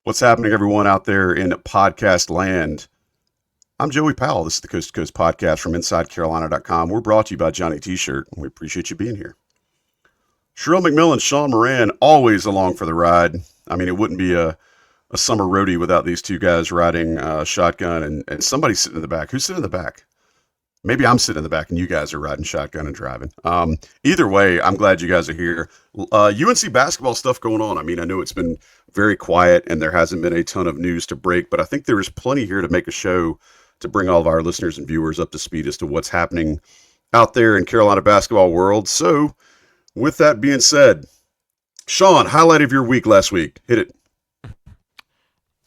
What's happening, everyone out there in podcast land? I'm Joey Powell. This is the Coast to Coast podcast from InsideCarolina.com. We're brought to you by Johnny T-Shirt, and we appreciate you being here. Sherelle McMillan, Sean Moran, always along for the ride. I mean, it wouldn't be a summer roadie without these two guys riding shotgun and somebody sitting in the back. Who's sitting in the back? Maybe I'm sitting in the back and you guys are riding shotgun and driving. Either way, I'm glad you guys are here. UNC basketball stuff going on. I mean, I know it's been very quiet and there hasn't been a ton of news to break, but I think there is plenty here to make a show to bring all of our listeners and viewers up to speed as to what's happening out there in Carolina basketball world. So with that being said, Sean, highlight of your week last week. Hit it.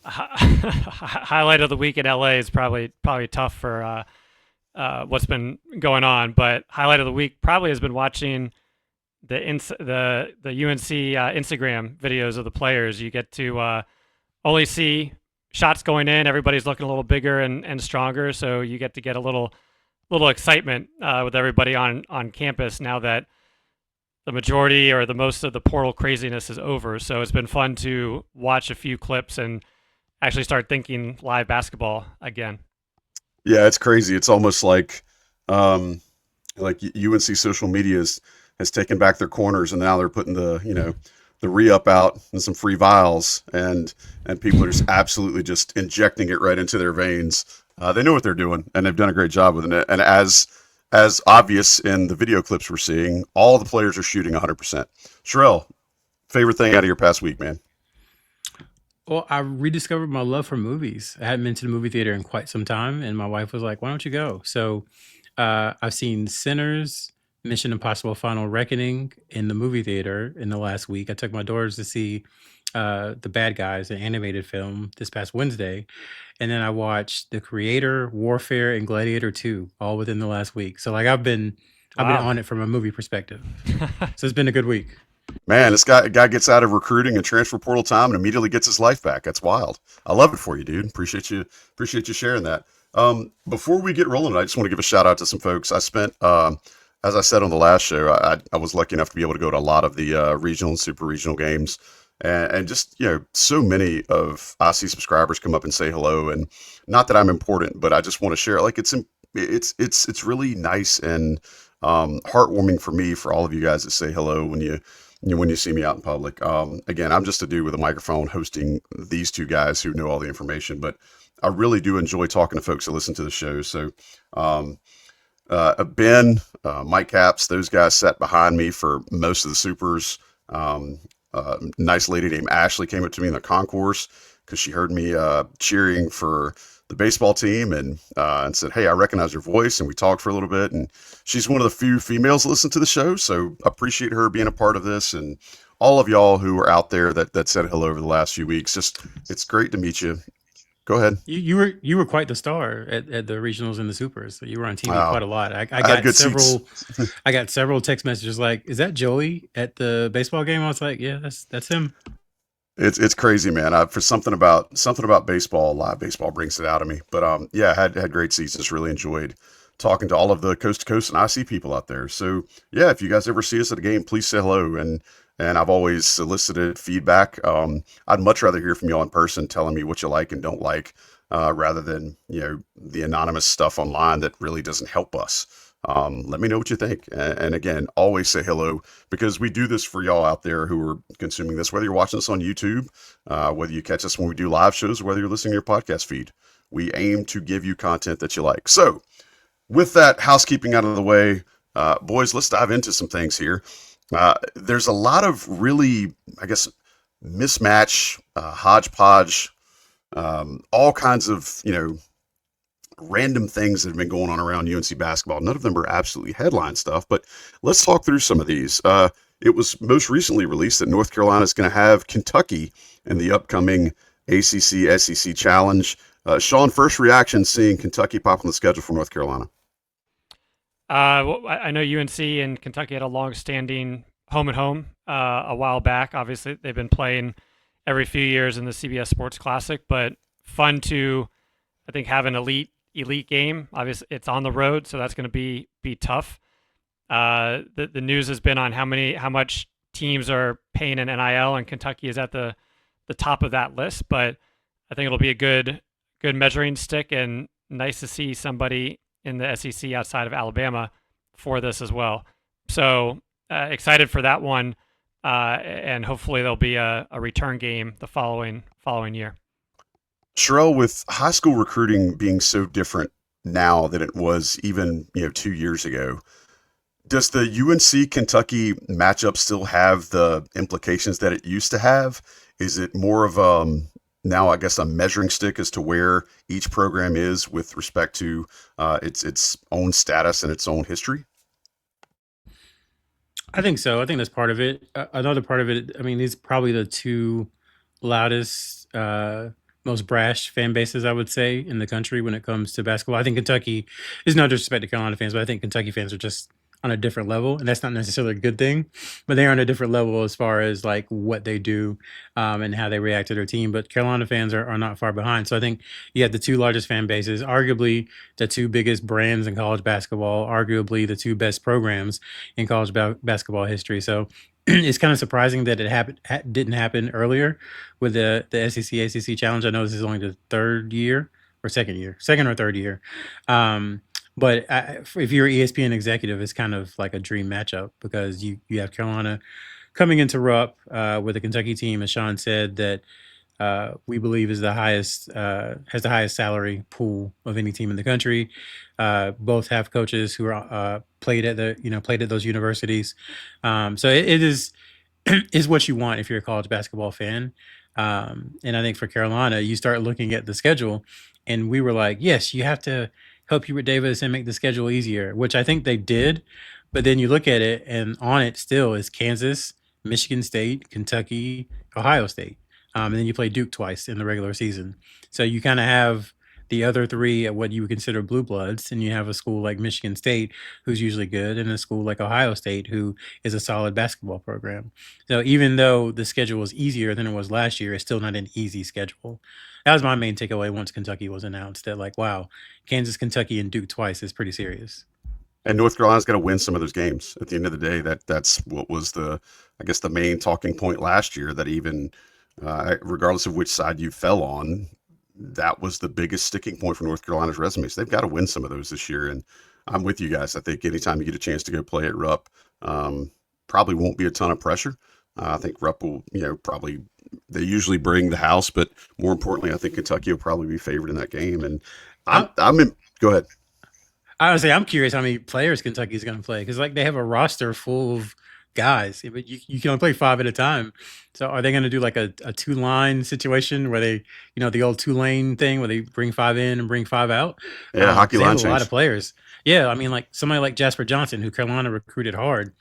Highlight of the week in LA is probably tough for what's been going on, but highlight of the week probably has been watching the UNC Instagram videos of the players. You get to only see shots going in. Everybody's looking a little bigger and stronger, so you get a little excitement with everybody on campus now that the majority or the most of the portal craziness is over. So it's been fun to watch a few clips and actually start thinking live basketball again. Yeah, it's crazy. It's almost like UNC social media has taken back their corners, and now they're putting the re-up out and some free vials, and people are just absolutely just injecting it right into their veins. They know what they're doing, and they've done a great job with it. And as obvious in the video clips we're seeing, all the players are shooting 100%. Sherelle, favorite thing out of your past week, man? Well, I rediscovered my love for movies. I hadn't been to the movie theater in quite some time, and my wife was like, "Why don't you go?" So I've seen Sinners, Mission Impossible: Final Reckoning in the movie theater in the last week. I took my daughters to see The Bad Guys, an animated film, this past Wednesday, and then I watched The Creator, Warfare, and Gladiator 2 all within the last week. So like I've been on it from a movie perspective. So it's been a good week. Man, this guy gets out of recruiting and transfer portal time and immediately gets his life back. That's wild. I love it for you, dude. Appreciate you sharing that. Before we get rolling, I just want to give a shout out to some folks. I spent, as I said on the last show, I was lucky enough to be able to go to a lot of the regional and super regional games, and just so many of IC subscribers come up and say hello. And not that I'm important, but I just want to share. Like it's really nice and heartwarming for me, for all of you guys that say hello when you see me out in public. Again, I'm just a dude with a microphone hosting these two guys who know all the information, but I really do enjoy talking to folks that listen to the show. So, Ben, Mike Caps, those guys sat behind me for most of the supers. Nice lady named Ashley came up to me in the concourse because she heard me cheering for the baseball team and said, "Hey, I recognize your voice," and we talked for a little bit. And she's one of the few females that listen to the show, so appreciate her being a part of this. And all of y'all who are out there that said hello over the last few weeks, it's great to meet you. Go ahead. You were quite the star at the regionals and the supers. So you were on TV Wow. quite a lot. I had got good several. seats. I got several text messages like, "Is that Joey at the baseball game?" I was like, "Yeah, that's him." It's crazy, man. For something about baseball, live baseball brings it out of me. But yeah, had great seasons. Really enjoyed talking to all of the coast to coast and IC people out there. So yeah, if you guys ever see us at a game, please say hello. And I've always solicited feedback. I'd much rather hear from y'all in person, telling me what you like and don't like, rather than the anonymous stuff online that really doesn't help us. Let me know what you think. And again, always say hello, because we do this for y'all out there who are consuming this, whether you're watching us on YouTube, whether you catch us when we do live shows, whether you're listening to your podcast feed. We aim to give you content that you like. So with that housekeeping out of the way, boys, let's dive into some things here. There's a lot of really, I guess, mismatch, hodgepodge, all kinds of, random things that have been going on around UNC basketball. None of them are absolutely headline stuff, but let's talk through some of these. It was most recently released that North Carolina is going to have Kentucky in the upcoming ACC SEC Challenge. Sean, first reaction seeing Kentucky pop on the schedule for North Carolina? Well, I know UNC and Kentucky had a long-standing home and home a while back. Obviously, they've been playing every few years in the CBS Sports Classic, but fun to, I think, have an elite game. Obviously, it's on the road, so that's going to be tough. The news has been on how much teams are paying an NIL, and Kentucky is at the the top of that list, but I think it'll be a good measuring stick, and nice to see somebody in the SEC outside of Alabama for this as well. So excited for that one, and hopefully there'll be a return game the following year. Sherelle, with high school recruiting being so different now than it was even 2 years ago, does the UNC Kentucky matchup still have the implications that it used to have? Is it more of now, I guess, a measuring stick as to where each program is with respect to its own status and its own history? I think so. I think that's part of it. Another part of it, I mean, these are probably the two loudest, most brash fan bases, I would say, in the country when it comes to basketball. I think Kentucky is no disrespect to Carolina fans, but I think Kentucky fans are just on a different level, and that's not necessarily a good thing. But they're on a different level as far as like what they do and how they react to their team. But Carolina fans are not far behind. So I think you have the two largest fan bases, arguably the two biggest brands in college basketball, arguably the two best programs in college basketball history. So it's kind of surprising that it didn't happen earlier with the SEC ACC challenge. I know this is only the second or third year. But if you're an ESPN executive, it's kind of like a dream matchup because you have Carolina coming into Rupp with a Kentucky team, as Sean said, that we believe is has the highest salary pool of any team in the country. Both have coaches who are played at those universities. So it is is what you want if you're a college basketball fan. And I think for Carolina, you start looking at the schedule, and we were like, yes, you have to help Hubert Davis and make the schedule easier, which I think they did. But then you look at it, and on it still is Kansas, Michigan State, Kentucky, Ohio State. And then you play Duke twice in the regular season. So you kind of have the other three at what you would consider blue bloods, and you have a school like Michigan State, who's usually good, and a school like Ohio State, who is a solid basketball program. So even though the schedule was easier than it was last year, it's still not an easy schedule. That was my main takeaway once Kentucky was announced, that like, wow, Kansas, Kentucky, and Duke twice is pretty serious. And North Carolina's got to win some of those games. At the end of the day, that's what was I guess, the main talking point last year. That even regardless of which side you fell on, that was the biggest sticking point for North Carolina's resumes. They've got to win some of those this year. And I'm with you guys. I think anytime you get a chance to go play at Rupp, probably won't be a ton of pressure. I think Rupp will, probably, they usually bring the house, but more importantly, I think Kentucky will probably be favored in that game. And go ahead. Honestly, I'm curious how many players Kentucky is going to play, because like they have a roster full of guys, but you can only play 5 at a time. So are they going to do like a 2-line situation where they, the old Tulane thing where they bring 5 in and bring 5 out? Yeah, hockey They line have a lot change. of players. Yeah, I mean, like somebody like Jasper Johnson, who Carolina recruited hard.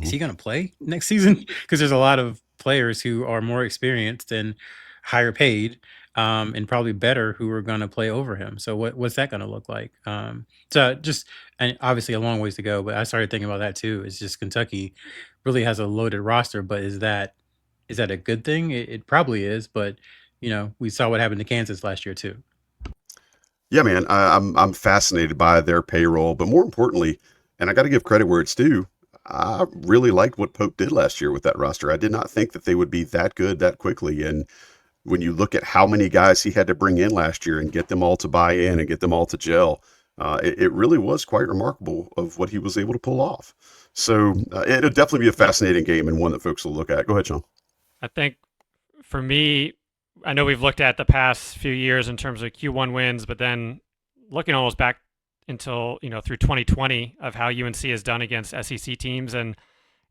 Is he going to play next season? Because there's a lot of players who are more experienced and higher paid, and probably better, who are going to play over him. So what's that going to look like? And obviously a long ways to go, but I started thinking about that too. It's just Kentucky really has a loaded roster, but is that a good thing? It probably is, but we saw what happened to Kansas last year too. Yeah, man, I'm fascinated by their payroll, but more importantly, and I got to give credit where it's due, I really liked what Pope did last year with that roster. I did not think that they would be that good that quickly. And when you look at how many guys he had to bring in last year and get them all to buy in and get them all to gel, it really was quite remarkable of what he was able to pull off. So it'll definitely be a fascinating game and one that folks will look at. Go ahead, Sean. I think for me, I know we've looked at the past few years in terms of Q1 wins, but then looking almost back until through 2020 of how UNC has done against SEC teams, and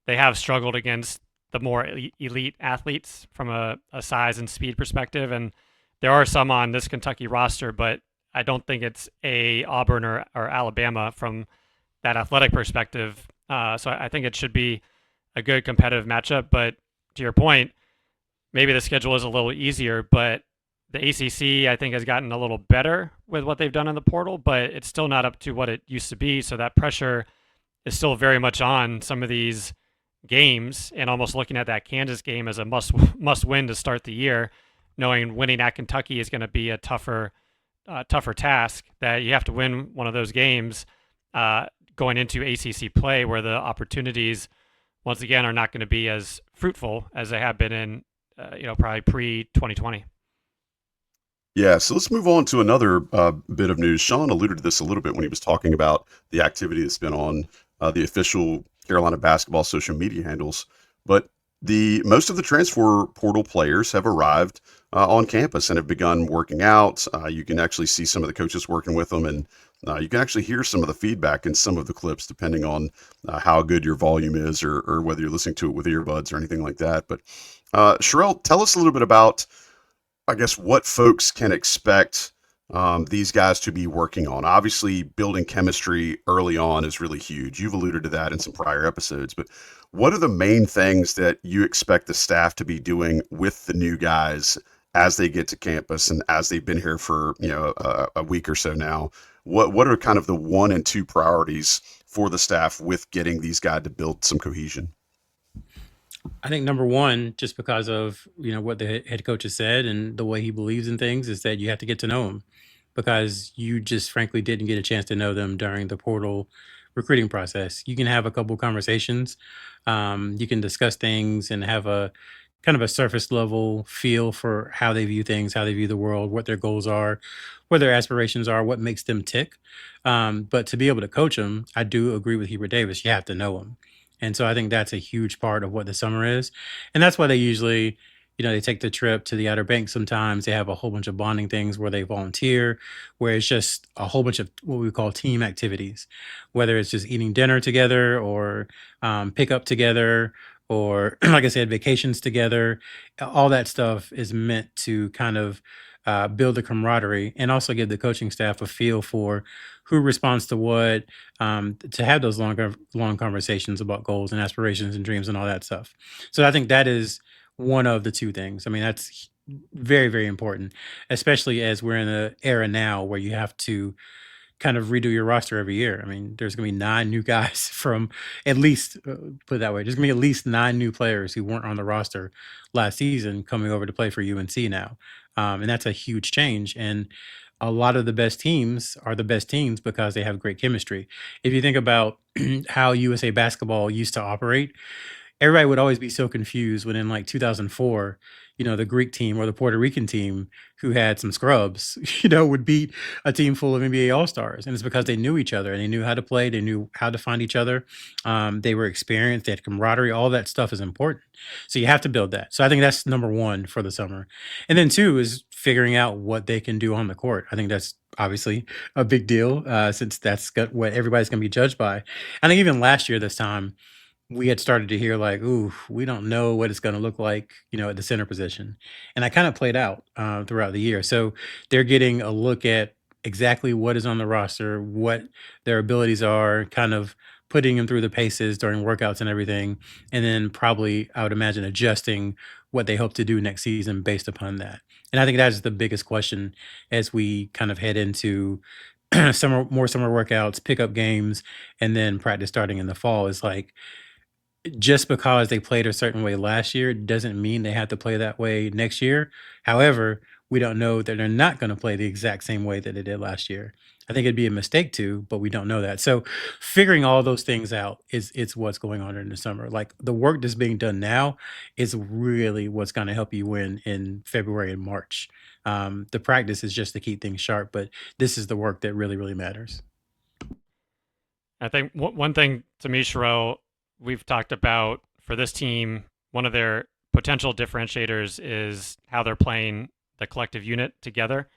they have struggled against the more elite athletes from a size and speed perspective. And there are some on this Kentucky roster, but I don't think it's a Auburn or Alabama from that athletic perspective. So I think it should be a good competitive matchup. But to your point, maybe the schedule is a little easier, but the ACC, I think, has gotten a little better with what they've done in the portal, but it's still not up to what it used to be. So that pressure is still very much on some of these games, and almost looking at that Kansas game as a must win to start the year, knowing winning at Kentucky is going to be a tougher task, that you have to win one of those games going into ACC play, where the opportunities, once again, are not going to be as fruitful as they have been in probably pre 2020. Yeah, so let's move on to another bit of news. Sean alluded to this a little bit when he was talking about the activity that's been on the official Carolina basketball social media handles. But the most of the transfer portal players have arrived on campus and have begun working out. You can actually see some of the coaches working with them, and you can actually hear some of the feedback in some of the clips, depending on how good your volume is, or whether you're listening to it with earbuds or anything like that. But Sherelle, tell us a little bit about, I guess, what folks can expect these guys to be working on. Obviously, building chemistry early on is really huge. You've alluded to that in some prior episodes, but what are the main things that you expect the staff to be doing with the new guys as they get to campus and as they've been here for a week or so now? What are kind of the 1 and 2 priorities for the staff with getting these guys to build some cohesion? I think number one, just because of what the head coach has said and the way he believes in things, is that you have to get to know them, because you just frankly didn't get a chance to know them during the portal recruiting process. You can have a couple conversations, you can discuss things and have a kind of a surface level feel for how they view things, how they view the world, what their goals are, what their aspirations are, what makes them tick. But to be able to coach them, I do agree with Hubert Davis. You have to know them. And so I think that's a huge part of what the summer is. And that's why they usually, they take the trip to the Outer Banks sometimes. They have a whole bunch of bonding things where they volunteer, where it's just a whole bunch of what we call team activities, whether it's just eating dinner together or pick up together or, like I said, vacations together. All that stuff is meant to kind of build the camaraderie and also give the coaching staff a feel for who responds to what, to have those long conversations about goals and aspirations and dreams and all that stuff. So I think that is one of the two things. I mean, that's very, very important, especially as we're in an era now where you have to kind of redo your roster every year. I mean, there's going to be 9 new guys from at least, put it that way, there's going to be at least 9 new players who weren't on the roster last season coming over to play for UNC now. And that's a huge change. And a lot of the best teams are the best teams because they have great chemistry. If you think about how USA basketball used to operate, everybody would always be so confused when in like 2004, the Greek team or the Puerto Rican team who had some scrubs, would beat a team full of NBA All-Stars. And it's because they knew each other and they knew how to play. They knew how to find each other. They were experienced. They had camaraderie. All that stuff is important. So you have to build that. So I think that's number one for the summer. And then 2 is figuring out what they can do on the court. I think that's obviously a big deal, since that's what everybody's going to be judged by. I think even last year this time, we had started to hear like, ooh, we don't know what it's going to look like, at the center position. And I kind of played out throughout the year. So they're getting a look at exactly what is on the roster, what their abilities are, kind of putting them through the paces during workouts and everything. And then probably, I would imagine, adjusting what they hope to do next season based upon that. And I think that is the biggest question as we kind of head into more summer workouts, pickup games, and then practice starting in the fall, is like, just because they played a certain way last year doesn't mean they have to play that way next year. However, we don't know that they're not going to play the exact same way that they did last year. I think it'd be a mistake to, but we don't know that. So figuring all those things out is it's what's going on in the summer. Like the work that's being done now is really what's going to help you win in February and March. The practice is just to keep things sharp, but this is the work that really, really matters. I think one thing to me, Sherelle, we've talked about for this team, one of their potential differentiators is how they're playing the collective unit together,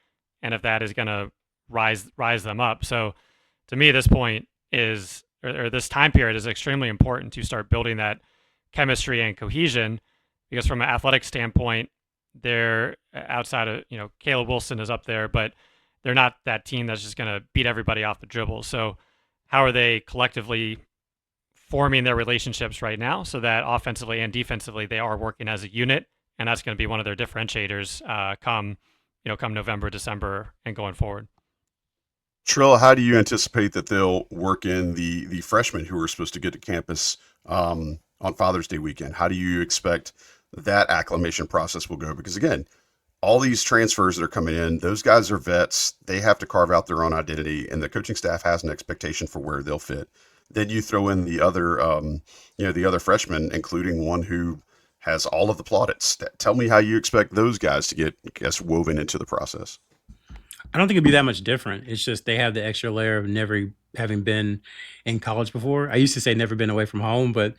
and if that is going to rise them up. So, to me, this point is, or this time period is extremely important to start building that chemistry and cohesion, because from an athletic standpoint, they're outside of Caleb Wilson is up there, but they're not that team that's just going to beat everybody off the dribble. So, how are they collectively forming their relationships right now so that offensively and defensively they are working as a unit, and that's going to be one of their differentiators come November, December, and going forward. Trill, how do you anticipate that they'll work in the freshmen who are supposed to get to campus on Father's Day weekend? How do you expect that acclimation process will go? Because again, all these transfers that are coming in, those guys are vets. They have to carve out their own identity, and the coaching staff has an expectation for where they'll fit. Then you throw in the other freshmen, including one who has all of the plaudits. Tell me how you expect those guys to get, I guess, woven into the process. I don't think it'd be that much different. It's just they have the extra layer of never having been in college before. I used to say never been away from home, but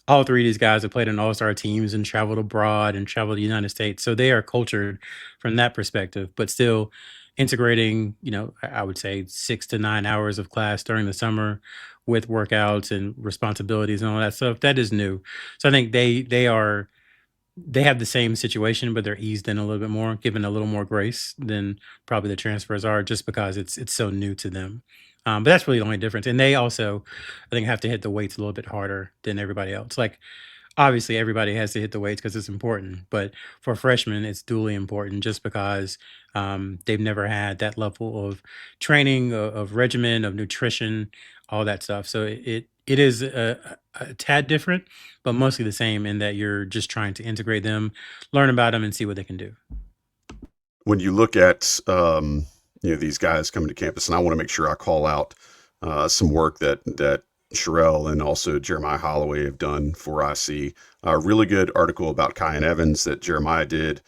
all three of these guys have played in all-star teams and traveled abroad and traveled to the United States. So they are cultured from that perspective, but still integrating, I would say 6 to 9 hours of class during the summer with workouts and responsibilities and all that stuff. That is new. So I think they have the same situation, but they're eased in a little bit more, given a little more grace than probably the transfers are, just because it's so new to them. But that's really the only difference. And they also, I think, have to hit the weights a little bit harder than everybody else. Like obviously, everybody has to hit the weights because it's important, but for freshmen, it's duly important just because they've never had that level of training, of regimen, of nutrition, all that stuff. So it is a tad different, but mostly the same in that you're just trying to integrate them, learn about them, and see what they can do. When you look at these guys coming to campus, and I want to make sure I call out some work that Sherelle and also Jeremiah Holloway have done for IC. A really good article about Kyan Evans that Jeremiah did.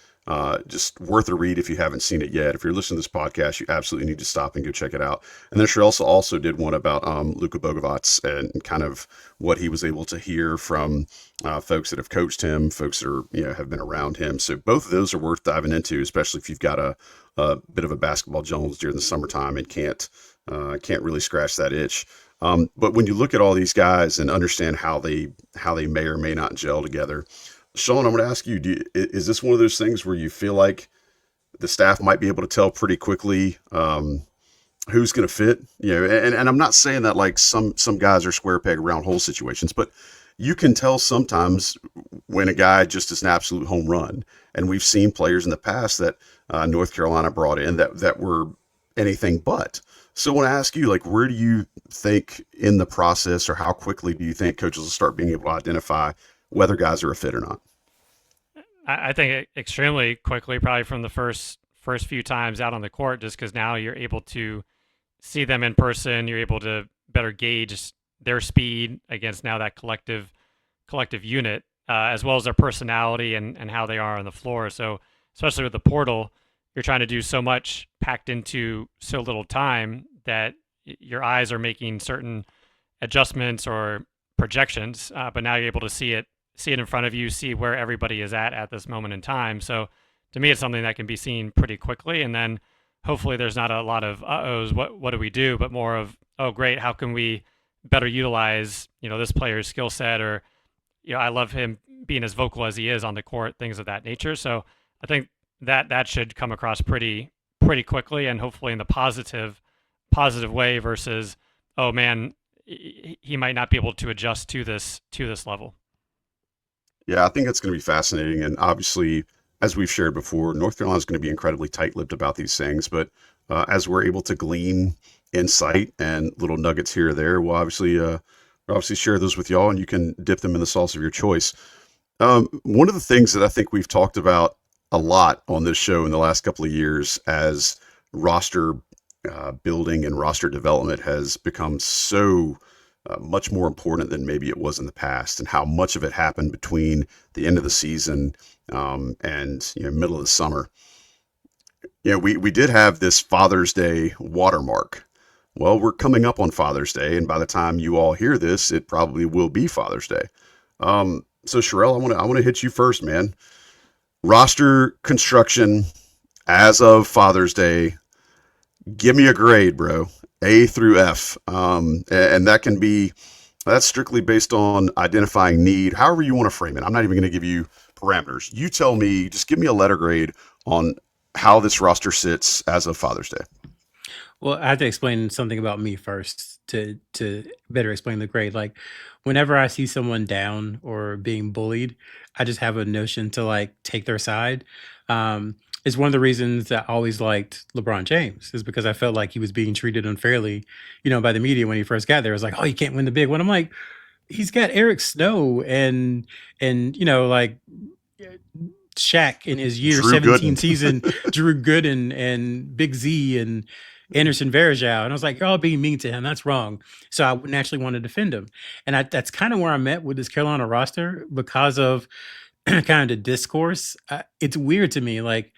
Just worth a read if you haven't seen it yet. If you're listening to this podcast, you absolutely need to stop and go check it out. And then Sherelle also did one about Luka Bogovac and kind of what he was able to hear from folks that have coached him, folks that are have been around him. So both of those are worth diving into, especially if you've got a bit of a basketball Jones during the summertime and can't really scratch that itch. But when you look at all these guys and understand how they may or may not gel together, Sean, I'm going to ask you, is this one of those things where you feel like the staff might be able to tell pretty quickly who's going to fit? And I'm not saying that like some guys are square peg round hole situations, but you can tell sometimes when a guy just is an absolute home run. And we've seen players in the past that North Carolina brought in that were anything but. So I want to ask you, like, where do you think in the process, or how quickly do you think coaches will start being able to identify whether guys are a fit or not? I think extremely quickly, probably from the first few times out on the court, just because now you're able to see them in person. You're able to better gauge their speed against now that collective unit, as well as their personality and how they are on the floor. So especially with the portal, you're trying to do so much packed into so little time that your eyes are making certain adjustments or projections, but now you're able to see it in front of you, see where everybody is at this moment in time. So to me, it's something that can be seen pretty quickly. And then hopefully there's not a lot of uh-ohs, what do we do, but more of, oh, great, how can we better utilize, this player's skill set, or, I love him being as vocal as he is on the court, things of that nature. So I think that should come across pretty quickly, and hopefully in the positive way versus, oh man, he might not be able to adjust to this level. Yeah, I think it's going to be fascinating. And obviously, as we've shared before, North Carolina is going to be incredibly tight-lipped about these things. But as we're able to glean insight and little nuggets here or there, we'll obviously share those with y'all, and you can dip them in the sauce of your choice. One of the things that I think we've talked about a lot on this show in the last couple of years as roster building and roster development has become so much more important than maybe it was in the past, and how much of it happened between the end of the season and middle of the summer. We did have this Father's Day watermark. Well, we're coming up on Father's Day, and by the time you all hear this, it probably will be Father's Day. So Sherelle, I want to hit you first, man. Roster construction as of Father's Day. Give me a grade, bro. A through F. And that's strictly based on identifying need, however you want to frame it. I'm not even going to give you parameters. You tell me, just give me a letter grade on how this roster sits as of Father's Day. Well, I have to explain something about me first to better explain the grade. Like, whenever I see someone down or being bullied, I just have a notion to like take their side. It's one of the reasons that I always liked LeBron James, is because I felt like he was being treated unfairly, by the media when he first got there. It was like, oh, you can't win the big one. I'm like, he's got Eric Snow and like Shaq in his year Drew 17 Gooden. season, Drew Gooden and Big Z and Anderson Varejao. And I was like, you're all being mean to him. That's wrong. So I naturally want to defend him. And that's kind of where I'm at with this Carolina roster, because of kind of discourse, it's weird to me. Like,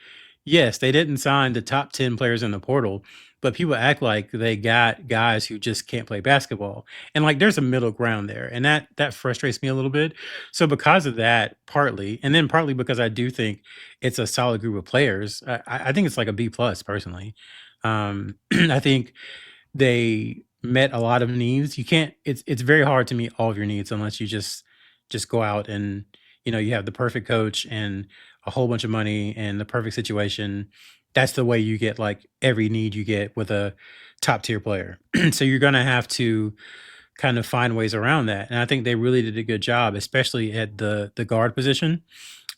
yes, they didn't sign the top 10 players in the portal, but people act like they got guys who just can't play basketball. And like there's a middle ground there. And that frustrates me a little bit. So because of that, partly, and then partly because I do think it's a solid group of players, I think it's like a B plus personally. I think they met a lot of needs. You can't it's very hard to meet all of your needs unless you just go out and you have the perfect coach and a whole bunch of money and the perfect situation. That's the way you get like every need you get with a top tier player. So you're going to have to kind of find ways around that. And I think they really did a good job, especially at the guard position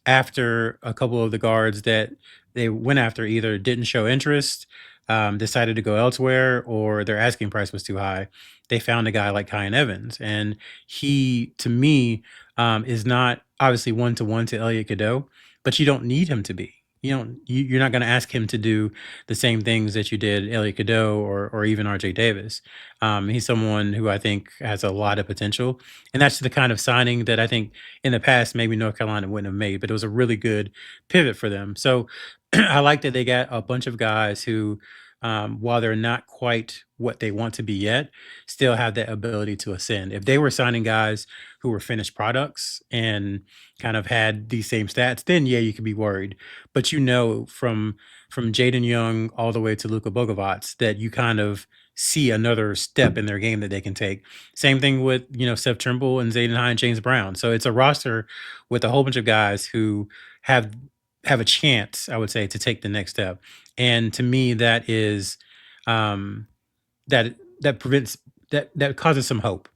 after a couple of the guards that they went after either didn't show interest, decided to go elsewhere, or their asking price was too high. They found a guy like Kyan Evans, and he, to me, is not obviously one to one to Elliot Cadeau, but you don't need him to be. You're not going to ask him to do the same things that you did Elliot Cadeau or even RJ Davis. He's someone who I think has a lot of potential, and that's the kind of signing that I think in the past maybe North Carolina wouldn't have made, but it was a really good pivot for them. So I like that they got a bunch of guys who, while they're not quite what they want to be yet, still have that ability to ascend. If they were signing guys who were finished products and kind of had these same stats, then yeah, you could be worried. But from Jaden Young all the way to Luka Bogovac that you kind of see another step in their game that they can take. Same thing with Seth Trimble and Zayden High and James Brown. So it's a roster with a whole bunch of guys who have have a chance, I would say, to take the next step. And to me, that is um, that prevents that causes some hope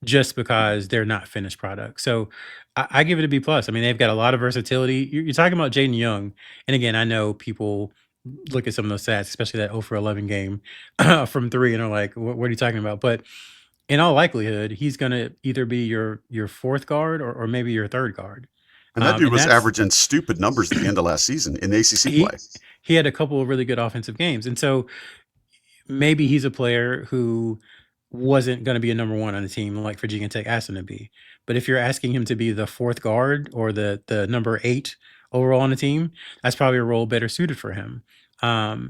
just because they're not finished products. So I give it a B plus. I mean, they've got a lot of versatility. You're talking about Jaden Young, and again, I know people look at some of those stats, especially that 0 for 11 game from three, and are like, What are you talking about?" But in all likelihood, he's going to either be your fourth guard or maybe your third guard, And that dude and was that's averaging stupid numbers at the end of last season in ACC play. he had a couple of really good offensive games, and so maybe he's a player who wasn't going to be a number one on the team like Virginia Tech asked him to be. But if you're asking him to be the fourth guard or the number 8 overall on the team, that's probably a role better suited for him.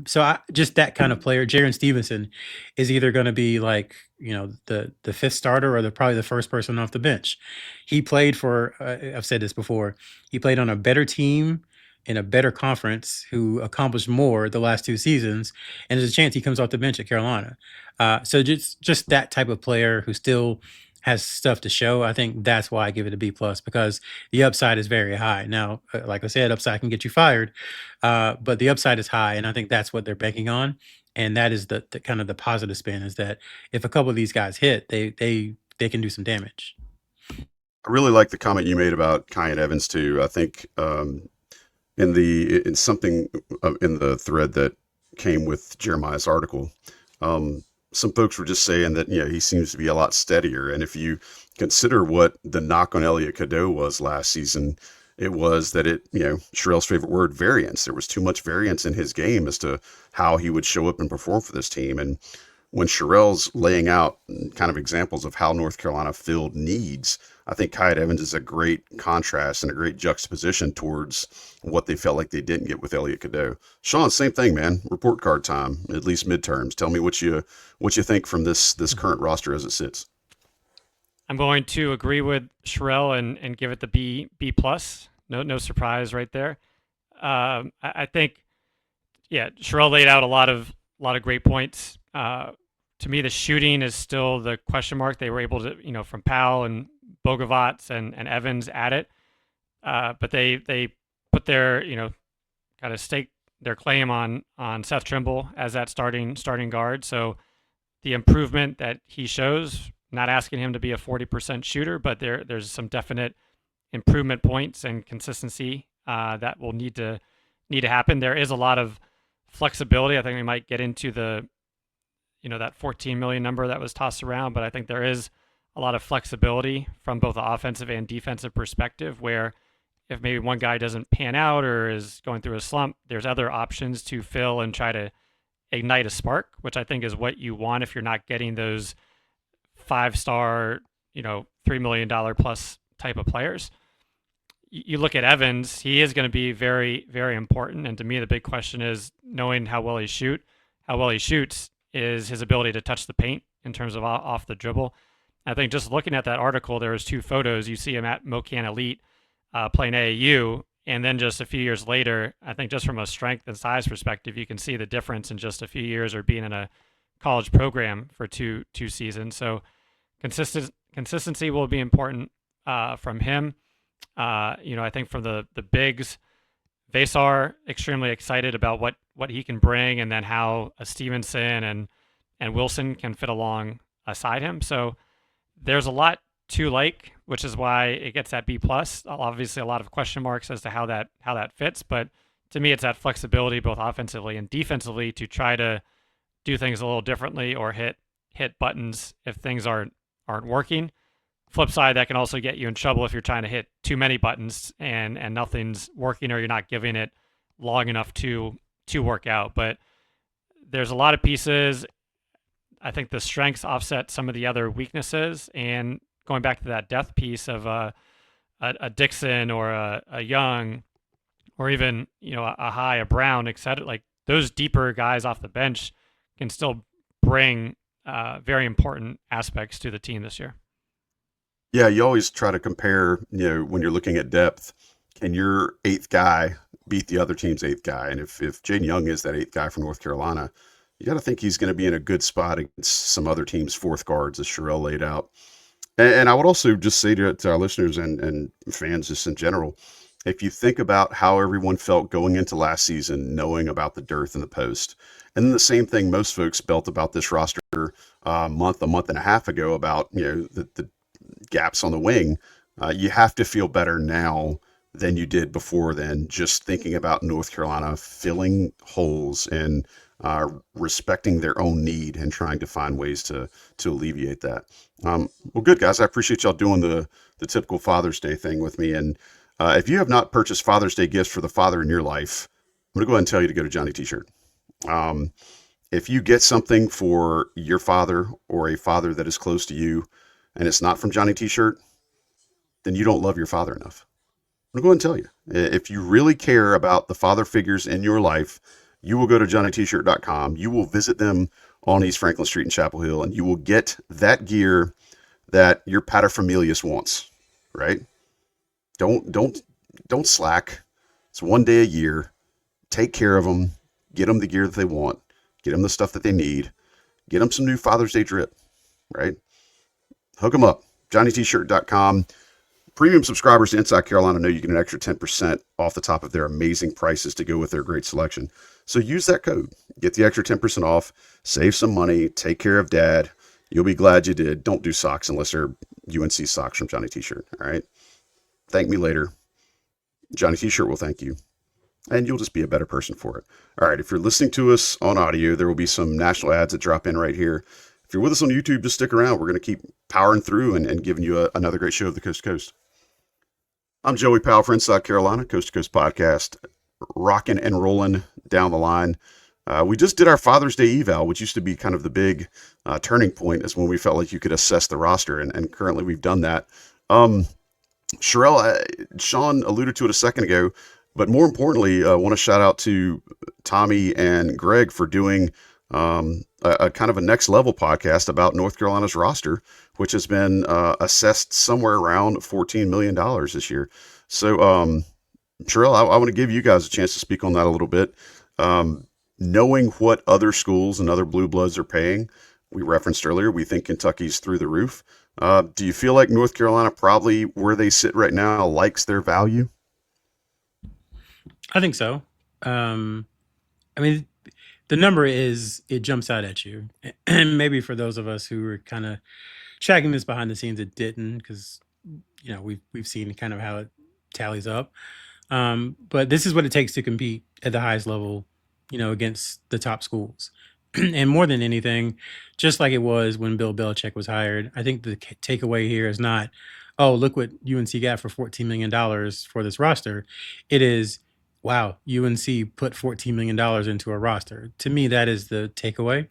So just that kind of player, Jaron Stevenson, is either going to be like the fifth starter or probably the first person off the bench. He played for I've said this before. He played on a better team in a better conference who accomplished more the last 2 seasons, and there's a chance he comes off the bench at Carolina. So just that type of player who still has stuff to show. I think that's why I give it a B plus because the upside is very high. Now, like I said, upside can get you fired, but the upside is high, and I think that's what they're banking on. And that is the kind of the positive spin is that if a couple of these guys hit, they can do some damage. I really like the comment you made about Kyan Evans too. I think in something in the thread that came with Jeremiah's article, some folks were just saying that he seems to be a lot steadier. And if you consider what the knock on Elliot Cadeau was last season, it was that Sherelle's favorite word, variance. There was too much variance in his game as to how he would show up and perform for this team. And when Sherelle's laying out kind of examples of how North Carolina filled needs, I think Kyan Evans is a great contrast and a great juxtaposition towards what they felt like they didn't get with Elliot Cadeau. Sean, same thing, man. Report card time, at least midterms. Tell me what you think from this current roster as it sits. I'm going to agree with Sherelle and give it the B plus. No surprise right there. I think, yeah, Sherelle laid out a lot of great points. To me, the shooting is still the question mark. They were able to, from Powell and Bogovac and Evans at it, but they put their, kind of stake their claim on Seth Trimble as that starting guard. So the improvement that he shows, not asking him to be a 40% shooter, but there's some definite improvement points and consistency that will need to happen. There is a lot of flexibility. I think we might get into the that 14 million number that was tossed around, but I think there is a lot of flexibility from both the offensive and defensive perspective where if maybe one guy doesn't pan out or is going through a slump, there's other options to fill and try to ignite a spark, which I think is what you want if you're not getting those 5-star, $3 million plus type of players. you look at Evans, he is going to be very, very important. And to me, the big question is knowing how well he shoots is his ability to touch the paint in terms of off the dribble. I think just looking at that article, there was 2 photos. You see him at Mocan Elite playing AAU, and then just a few years later, I think just from a strength and size perspective, you can see the difference in just a few years or being in a college program for two seasons. So consistency will be important from him. I think from the bigs, Vasar extremely excited about what he can bring, and then how a Stevenson and Wilson can fit along aside him. So there's a lot to like, which is why it gets that B plus. Obviously, a lot of question marks as to how that fits, but to me, it's that flexibility both offensively and defensively to try to do things a little differently or hit buttons if things aren't working. Flip side, that can also get you in trouble if you're trying to hit too many buttons and nothing's working, or you're not giving it long enough to work out. But there's a lot of pieces. I think the strengths offset some of the other weaknesses, and going back to that depth piece of a Dixon or a Young, or even a High, a Brown, etc. Like those deeper guys off the bench can still bring very important aspects to the team this year. Yeah, you always try to compare, when you're looking at depth, can your 8th guy beat the other team's 8th guy? And if Jaden Young is that 8th guy from North Carolina, you got to think he's going to be in a good spot against some other teams' 4th guards, as Sherelle laid out. And I would also just say to our listeners and fans just in general, if you think about how everyone felt going into last season, knowing about the dearth in the post, and then the same thing most folks felt about this roster a month and a half ago about the gaps on the wing, you have to feel better now than you did before then, just thinking about North Carolina filling holes and respecting their own need and trying to find ways to alleviate that. Well, good, guys. I appreciate y'all doing the typical Father's Day thing with me. And if you have not purchased Father's Day gifts for the father in your life, I'm going to go ahead and tell you to go to Johnny T-Shirt. If you get something for your father or a father that is close to you, and it's not from Johnny T-Shirt, then you don't love your father enough. I'm going to go ahead and tell you, if you really care about the father figures in your life, you will go to johnnytshirt.com. You will visit them on East Franklin Street in Chapel Hill, and you will get that gear that your paterfamilias wants, right? Don't slack. It's one day a year. Take care of them. Get them the gear that they want. Get them the stuff that they need. Get them some new Father's Day drip, right? Hook them up. JohnnyTshirt.com. Premium subscribers to Inside Carolina know you get an extra 10% off the top of their amazing prices to go with their great selection. So use that code. Get the extra 10% off. Save some money. Take care of dad. You'll be glad you did. Don't do socks unless they're UNC socks from Johnny T-Shirt. All right. Thank me later. Johnny T-Shirt will thank you. And you'll just be a better person for it. All right. If you're listening to us on audio, there will be some national ads that drop in right here. If you're with us on YouTube, just stick around. We're going to keep powering through and giving you another great show of the Coast to Coast. I'm Joey Powell for Inside Carolina, Coast to Coast podcast, rocking and rolling down the line. We just did our Father's Day eval, which used to be kind of the big turning point, is when we felt like you could assess the roster, and currently we've done that. Sherelle, Sean alluded to it a second ago, but more importantly, I want to shout out to Tommy and Greg for doing a kind of a next level podcast about North Carolina's roster, which has been assessed somewhere around $14 million this year. So, Sherelle, I want to give you guys a chance to speak on that a little bit. Knowing what other schools and other blue bloods are paying, we referenced earlier, we think Kentucky's through the roof. Do you feel like North Carolina, probably where they sit right now, likes their value? I think so. I mean, the number it jumps out at you. And maybe for those of us who were kind of tracking this behind the scenes, it didn't, because, we've seen kind of how it tallies up. But this is what it takes to compete at the highest level, against the top schools. And more than anything, just like it was when Bill Belichick was hired, I think the takeaway here is not, oh, look what UNC got for $14 million for this roster. It is, wow, UNC put $14 million into a roster. To me, that is the takeaway.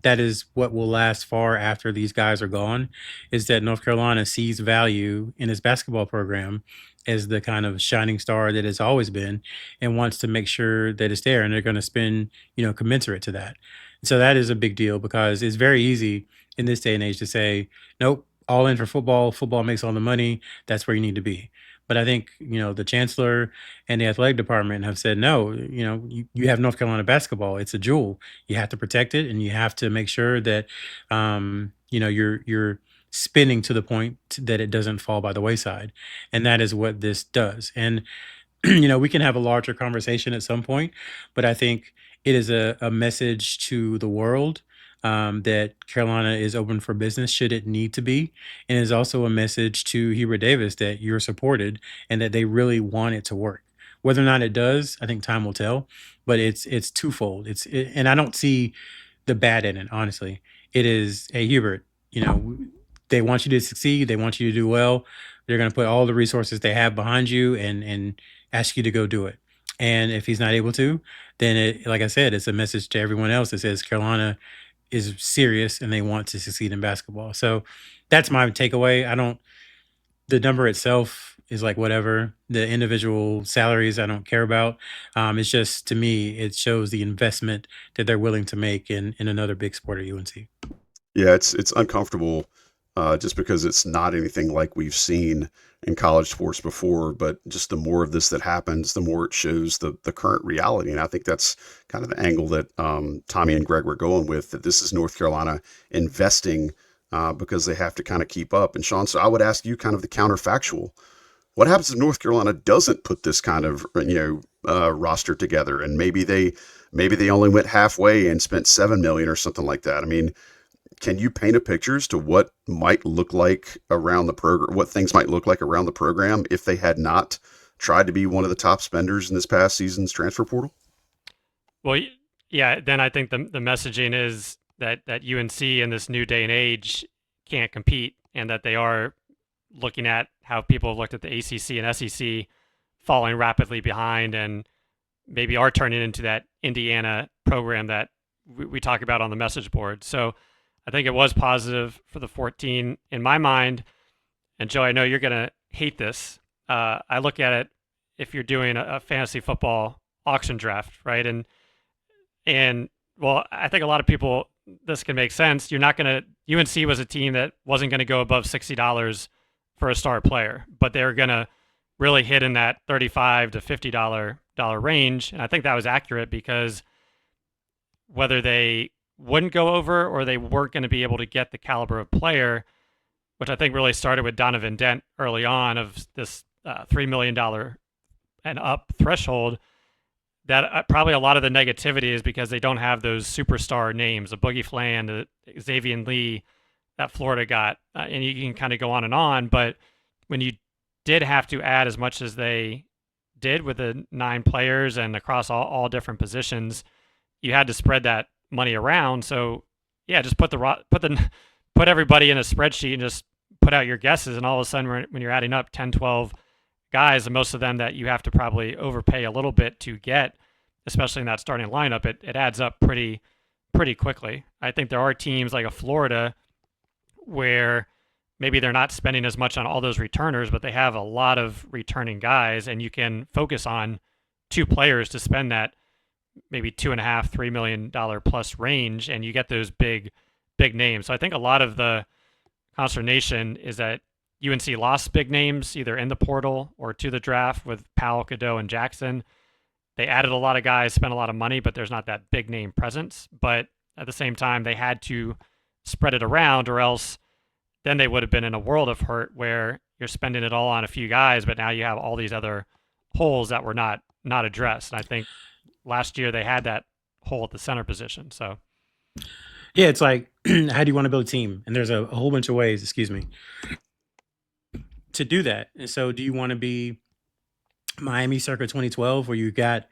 That is what will last far after these guys are gone, is that North Carolina sees value in its basketball program as the kind of shining star that it's always been and wants to make sure that it's there. And they're going to spend, commensurate to that. So that is a big deal because it's very easy in this day and age to say, nope, all in for football. Football makes all the money. That's where you need to be. But I think, the chancellor and the athletic department have said, no, you have North Carolina basketball. It's a jewel. You have to protect it, and you have to make sure that, you're spinning to the point that it doesn't fall by the wayside. And that is what this does. And we can have a larger conversation at some point, but I think it is a message to the world that Carolina is open for business should it need to be. And is also a message to Hubert Davis that you're supported and that they really want it to work. Whether or not it does, I think time will tell, but it's twofold. And I don't see the bad in it, honestly. It is, hey, Hubert, they want you to succeed. They want you to do well. They're going to put all the resources they have behind you and ask you to go do it. And if he's not able to, then like I said, it's a message to everyone else that says Carolina is serious and they want to succeed in basketball. So that's my takeaway. The number itself is like whatever. The individual salaries I don't care about. It's just, to me, it shows the investment that they're willing to make in another big sport at UNC. Yeah, it's uncomfortable just because it's not anything like we've seen in college sports before. But just the more of this that happens, the more it shows the current reality. And I think that's kind of the angle that Tommy and Greg were going with, that this is North Carolina investing because they have to kind of keep up. And Sean, so I would ask you kind of the counterfactual. What happens if North Carolina doesn't put this kind of roster together, and maybe they only went halfway and spent $7 million or something like that? I mean, can you paint a picture as to what might look like around the program, what things might look like around the program if they had not tried to be one of the top spenders in this past season's transfer portal? Well, yeah, then I think the messaging is that UNC in this new day and age can't compete, and that they are looking at how people have looked at the ACC and SEC falling rapidly behind, and maybe are turning into that Indiana program that we talk about on the message board. So I think it was positive for the 14 in my mind. And Joe, I know you're going to hate this. I look at it, if you're doing a fantasy football auction draft, right? And well, I think a lot of people, this can make sense. You're not going to, UNC was a team that wasn't going to go above $60 for a star player, but they were going to really hit in that $35 to $50 range. And I think that was accurate, because whether they wouldn't go over or they weren't going to be able to get the caliber of player, which I think really started with Donovan Dent early on, of this $3 million and up threshold, that probably a lot of the negativity is because they don't have those superstar names, a Boogie Flan, the Xavier Lee that Florida got, and you can kind of go on. But when you did have to add as much as they did with the 9 players and across all different positions, you had to spread that money around. So yeah, just put everybody in a spreadsheet and just put out your guesses, and all of a sudden when you're adding up 10, 12 guys, and most of them that you have to probably overpay a little bit to get, especially in that starting lineup, it adds up pretty quickly. I think there are teams like a Florida where maybe they're not spending as much on all those returners, but they have a lot of returning guys, and you can focus on 2 players to spend that maybe $2.5, $3 million plus range, and you get those big names. So I think a lot of the consternation is that UNC lost big names either in the portal or to the draft with Powell, Cadeau, and Jackson. They added a lot of guys, spent a lot of money, but there's not that big name presence. But at the same time, they had to spread it around, or else then they would have been in a world of hurt where you're spending it all on a few guys, but now you have all these other holes that were not addressed. And I think last year they had that hole at the center position. So Yeah, it's like, how do you want to build a team? And there's a whole bunch of ways, to do that. And so, do you want to be Miami circa 2012, where you got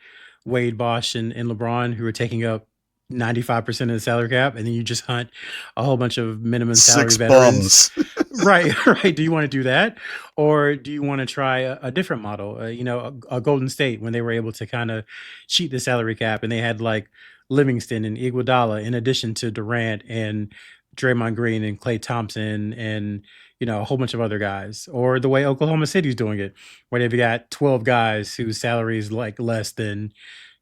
Wade, Bosch, and LeBron, who are taking up 95% of the salary cap, and then you just hunt a whole bunch of minimum salary 6 veterans. bums. Right, right. Do you want to do that, or do you want to try a different model? A Golden State when they were able to kind of cheat the salary cap, and they had like Livingston and Iguodala in addition to Durant and Draymond Green and Klay Thompson and a whole bunch of other guys, or the way Oklahoma City's doing it, where they've got 12 guys whose salary is like less than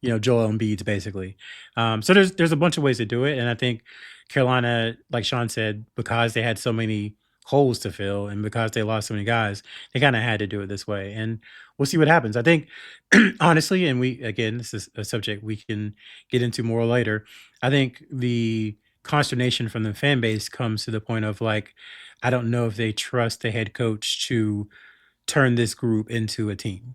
Joel Embiid's basically. So there's a bunch of ways to do it, and I think Carolina, like Sean said, because they had so many holes to fill and because they lost so many guys, they kind of had to do it this way. And we'll see what happens. I think honestly, and we again, this is a subject we can get into more later. I think the consternation from the fan base comes to the point of like, I don't know if they trust the head coach to turn this group into a team.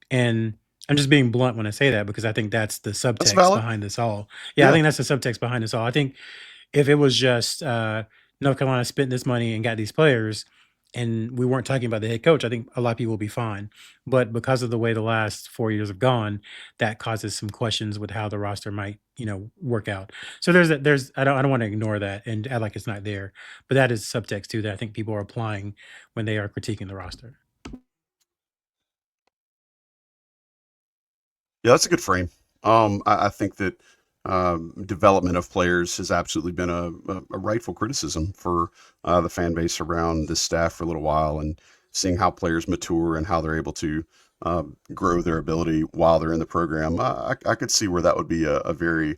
And I'm just being blunt when I say that because I think that's the That's subtext valid. behind this all. Yeah, I Yeah. think that's the subtext behind this all. I think if it was just North Carolina spent this money and got these players, and we weren't talking about the head coach, I think a lot of people will be fine. But because of the way the last 4 years have gone, that causes some questions with how the roster might, work out. So there's I don't want to ignore that and act like it's not there, but that is subtext too that I think people are applying when they are critiquing the roster. Yeah, that's a good frame. I think that development of players has absolutely been a rightful criticism for the fan base around this staff for a little while, and seeing how players mature and how they're able to grow their ability while they're in the program. I could see where that would be a very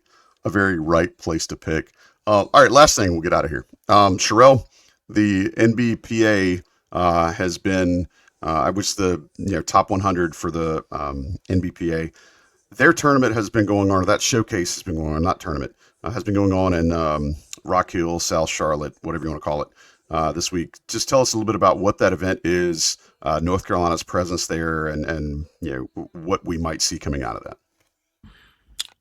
right place to pick. All right, last thing, we'll get out of here. Sherelle, the NBPA has been, I was the top 100 for the NBPA. Their tournament has been going on, or that showcase has been going on, not tournament, has been going on in Rock Hill, South Charlotte, whatever you want to call it, this week. Just tell us a little bit about what that event is, North Carolina's presence there, and what we might see coming out of that.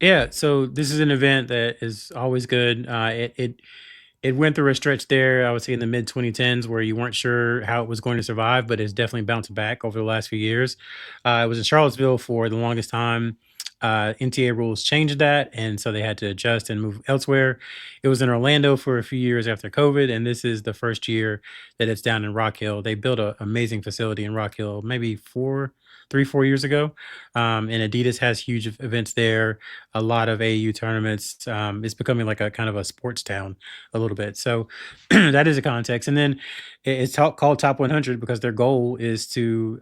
Yeah, so this is an event that is always good. It went through a stretch there, I would say in the mid 2010s, where you weren't sure how it was going to survive, but it's definitely bounced back over the last few years. It was in Charlottesville for the longest time. NTA rules changed that, and so they had to adjust and move elsewhere. It was in Orlando for a few years after COVID, and this is the first year that it's down in Rock Hill. They built an amazing facility in Rock Hill maybe 4 years ago. And Adidas has huge events there, a lot of AU tournaments. It's becoming like a kind of a sports town a little bit. So that is a context. And then it's called Top 100 because their goal is to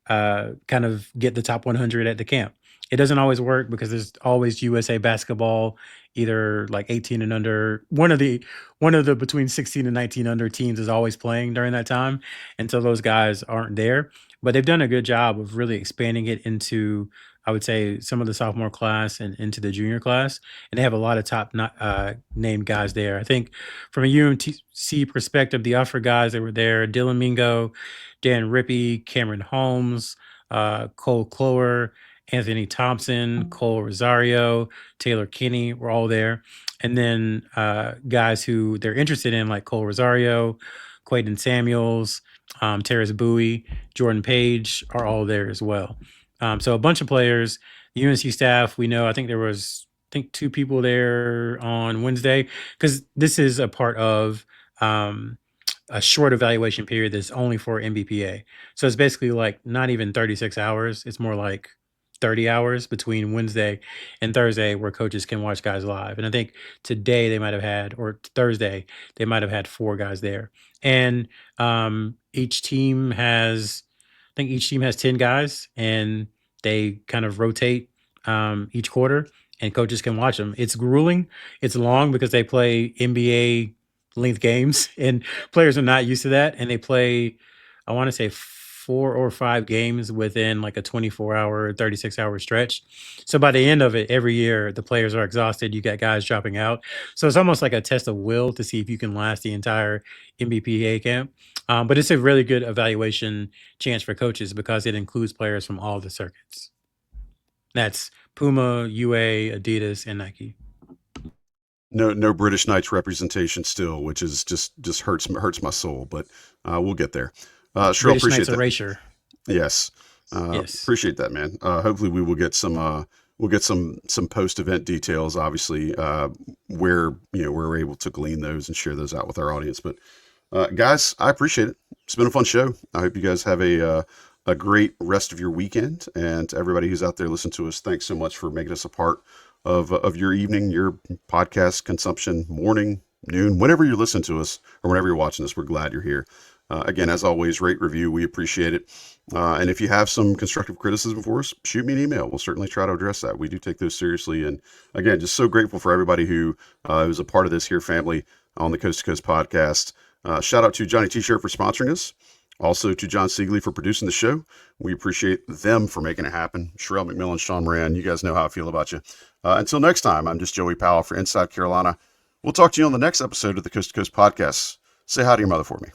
kind of get the top 100 at the camp. It doesn't always work because there's always USA basketball, either like 18 and under. One of the between 16 and 19 under teams is always playing during that time, and so those guys aren't there. But they've done a good job of really expanding it into, I would say, some of the sophomore class and into the junior class, and they have a lot of top named guys there. I think from a UNC perspective, the offer guys that were there: Dylan Mingo, Dan Rippey, Cameron Holmes, Cole Clower, Anthony Thompson, Cole Rosario, Taylor Kinney were all there. And then guys who they're interested in, like Cole Rosario, Quaden Samuels, Terrace Bowie, Jordan Page, are all there as well. So a bunch of players. The UNC staff, we know, I think there was, I think 2 people there on Wednesday, because this is a part of a short evaluation period that's only for NBPA. So it's basically like not even 36 hours. It's more like 30 hours between Wednesday and Thursday where coaches can watch guys live. And I think today they might have had, or Thursday, they might have had 4 guys there. And each team has 10 guys, and they kind of rotate each quarter, and coaches can watch them. It's grueling. It's long because they play NBA length games, and players are not used to that. And they play, I want to say, 4 or 5 games within like a 24-hour, 36-hour stretch. So by the end of it, every year the players are exhausted. You got guys dropping out. So it's almost like a test of will to see if you can last the entire NBPA camp. But it's a really good evaluation chance for coaches because it includes players from all the circuits. That's Puma, UA, Adidas, and Nike. No British Knights representation still, which is just hurts my soul, but we'll get there. Sherelle, British appreciate Knights that. erasure. Yes, Yes. appreciate that, man. Hopefully, we will get some we'll get some post event details, obviously, where we're able to glean those and share those out with our audience. But guys, I appreciate it. It's been a fun show. I hope you guys have a great rest of your weekend, and everybody who's out there listening to us, thanks so much for making us a part of your evening, your podcast consumption, morning, noon, whenever you're listening to us or whenever you're watching us. We're glad you're here. Again, as always, rate, review. We appreciate it. And if you have some constructive criticism for us, shoot me an email. We'll certainly try to address that. We do take those seriously. And again, just so grateful for everybody who was a part of this here family on the Coast to Coast podcast. Shout out to Johnny T-Shirt for sponsoring us. Also to John Siegley for producing the show. We appreciate them for making it happen. Sherelle McMillan, Sean Moran, you guys know how I feel about you. Until next time, I'm just Joey Powell for Inside Carolina. We'll talk to you on the next episode of the Coast to Coast podcast. Say hi to your mother for me.